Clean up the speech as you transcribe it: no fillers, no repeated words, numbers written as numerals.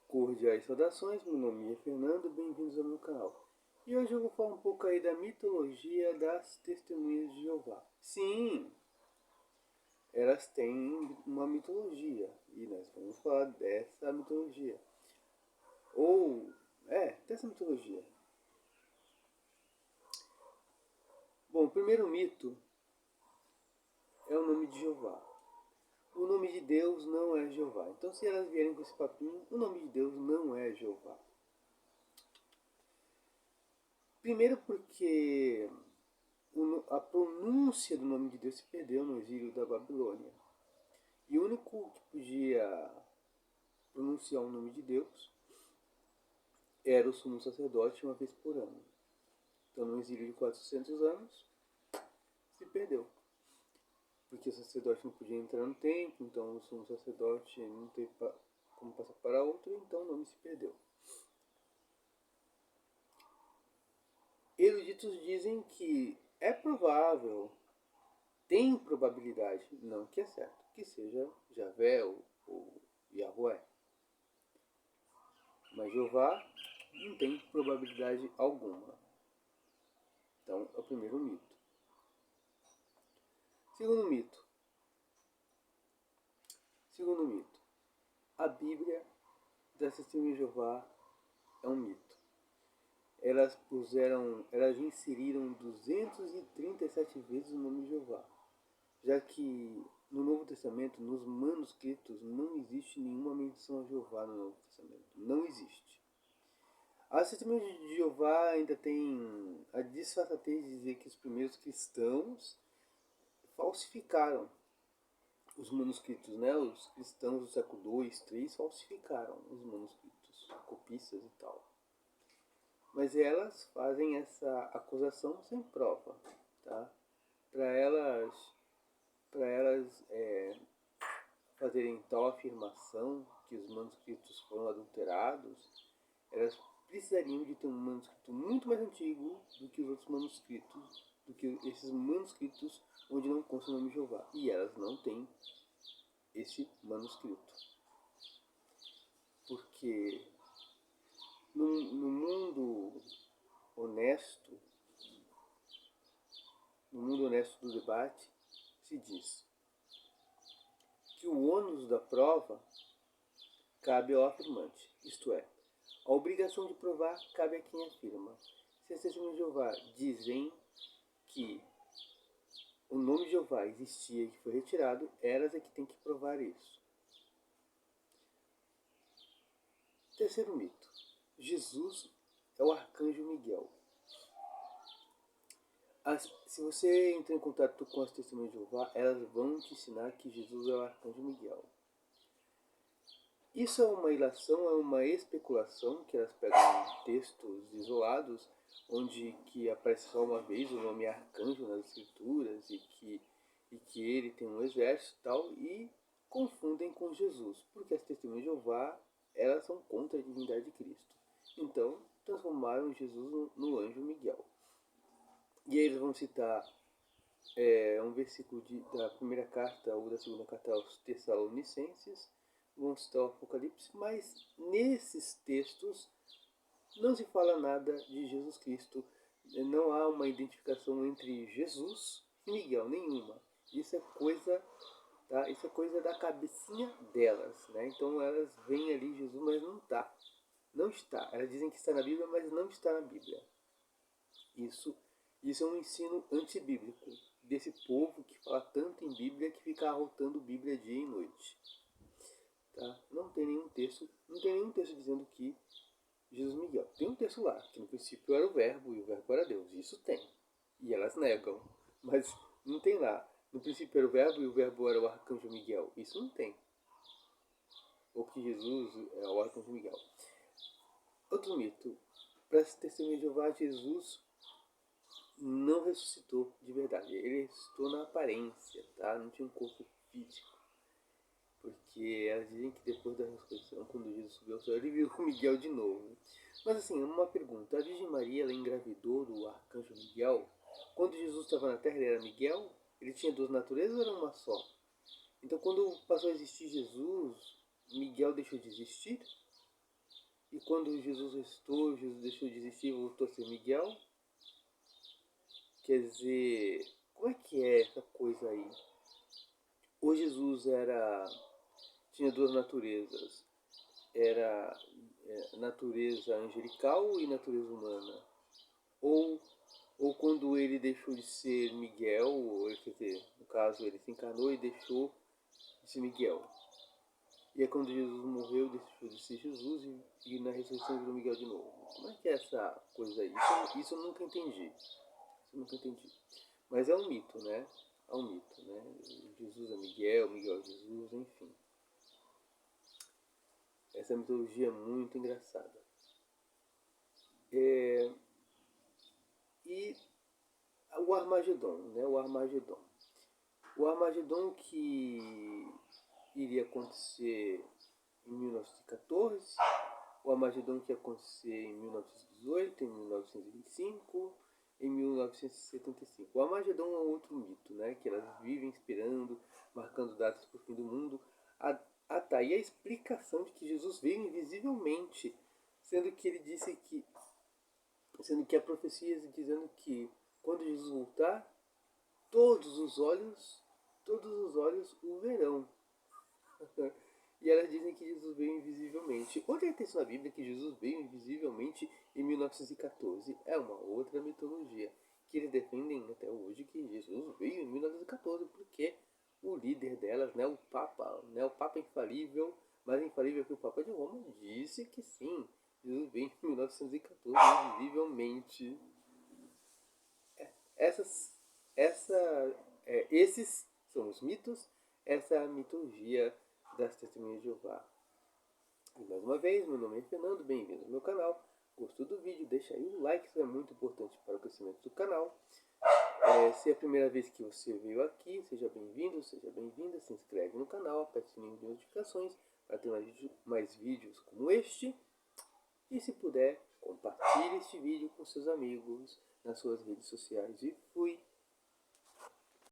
Cordiais saudações, meu nome é Fernando, bem-vindos ao meu canal. E hoje eu vou falar um pouco aí da mitologia das testemunhas de Jeová. Sim, elas têm uma mitologia e nós vamos falar dessa mitologia. Dessa mitologia. Bom, o primeiro mito é o nome de Jeová. O nome de Deus não é Jeová. Então, se elas vierem com esse papinho, o nome de Deus não é Jeová. Primeiro porque a pronúncia do nome de Deus se perdeu no exílio da Babilônia. E o único que podia pronunciar o nome de Deus era o sumo sacerdote uma vez por ano. Então, no exílio de 400 anos, se perdeu. Porque o sacerdote não podia entrar no templo, então o sumo sacerdote não teve como passar para outro, então o nome se perdeu. Eruditos dizem que é provável, tem probabilidade, não que é certo, que seja Javé ou Yahweh. Mas Jeová não tem probabilidade alguma. Então, é o primeiro mito. Segundo mito. A Bíblia das Testemunhas de Jeová é um mito. Elas inseriram 237 vezes o nome de Jeová, já que no Novo Testamento, nos manuscritos, não existe nenhuma menção a Jeová no Novo Testamento. Não existe. As Testemunhas de Jeová ainda tem a disfarçatez de dizer que os primeiros cristãos falsificaram os manuscritos, né? Os cristãos do século II, III falsificaram os manuscritos, copistas e tal. Mas elas fazem essa acusação sem prova, tá? Para elas fazerem tal afirmação que os manuscritos foram adulterados, elas precisariam de ter um manuscrito muito mais antigo do que os outros manuscritos, do que esses manuscritos onde não consta o nome de Jeová. E elas não têm esse manuscrito. Porque no mundo honesto, do debate, se diz que o ônus da prova cabe ao afirmante, isto é, a obrigação de provar cabe a quem afirma. Se as testemunhas de Jeová dizem que o nome de Jeová existia e que foi retirado, elas é que têm que provar isso. Terceiro mito. Jesus é o arcanjo Miguel. Se você entrar em contato com as testemunhas de Jeová, elas vão te ensinar que Jesus é o arcanjo Miguel. Isso é uma ilação, é uma especulação, que elas pegam textos isolados, onde que aparece só uma vez o nome arcanjo nas escrituras, e que ele tem um exército e tal, e confundem com Jesus, porque as testemunhas de Jeová, elas são contra a divindade de Cristo. Então, transformaram Jesus no anjo Miguel. E aí eles vão citar um versículo da primeira carta ou da segunda carta aos Tessalonicenses, vão citar o Apocalipse, mas nesses textos não se fala nada de Jesus Cristo, não há uma identificação entre Jesus e Miguel, nenhuma. Isso é coisa, tá? Isso é coisa da cabecinha delas, né? Então elas veem ali Jesus, mas não está. Elas dizem que está na Bíblia, mas não está na Bíblia. Isso é um ensino antibíblico desse povo que fala tanto em Bíblia que fica arrotando Bíblia dia e noite. Tá? Não tem nenhum texto dizendo que Jesus Miguel. Tem um texto lá, que no princípio era o verbo e o verbo era Deus. Isso tem. E elas negam. Mas não tem lá. No princípio era o verbo e o verbo era o arcanjo Miguel. Isso não tem. Ou que Jesus é o arcanjo Miguel. Outro mito. Para esse testemunho de Jeová, Jesus não ressuscitou de verdade. Ele ressuscitou na aparência, tá? Não tinha um corpo físico. Porque elas dizem que depois da ressurreição, quando Jesus subiu ao céu, ele viu o Miguel de novo. Mas assim, uma pergunta. A Virgem Maria, ela engravidou do arcanjo Miguel? Quando Jesus estava na Terra, ele era Miguel? Ele tinha duas naturezas ou era uma só? Então, quando passou a existir Jesus, Miguel deixou de existir? E quando Jesus ressuscitou, Jesus deixou de existir e voltou a ser Miguel? Quer dizer, como é que é essa coisa aí? Ou Jesus tinha duas naturezas? Era natureza angelical e natureza humana? Ou, ou quando ele deixou de ser Miguel, quer dizer, no caso ele se encarnou e deixou de ser Miguel. E é quando Jesus morreu, deixou de ser Jesus e na ressurreição virou Miguel de novo. Como é que é essa coisa aí? Isso eu nunca entendi. Isso eu nunca entendi. Mas é um mito, né? É um mito, né? Jesus é Miguel, Miguel é Jesus, enfim. Essa mitologia é muito engraçada. E o Armagedon, né? O Armagedon. O Armagedon que iria acontecer em 1914, o Armagedon que ia acontecer em 1918, em 1925, em 1975. O Armagedon é um outro mito, né? Que elas vivem esperando, marcando datas para o fim do mundo. Tá, e a explicação de que Jesus veio invisivelmente, sendo que ele disse que, sendo que a profecia dizendo que quando Jesus voltar, todos os olhos o verão. E elas dizem que Jesus veio invisivelmente. Onde é que tem isso na Bíblia que Jesus veio invisivelmente em 1914? É uma outra mitologia que eles defendem até hoje que Jesus veio em 1914 porque o líder delas, né, o Papa infalível, mais infalível que o Papa de Roma, disse que sim, Jesus veio em 1914 invisivelmente. Essas, esses são os mitos, essa é a mitologia das Testemunhas de Jeová. E mais uma vez, meu nome é Fernando, bem-vindo ao meu canal. Gostou do vídeo? Deixa aí o like, isso é muito importante para o crescimento do canal. Se é a primeira vez que você veio aqui, seja bem-vindo, seja bem-vinda, se inscreve no canal, aperte o sininho de notificações para ter mais vídeos como este. E se puder, compartilhe este vídeo com seus amigos nas suas redes sociais. E fui!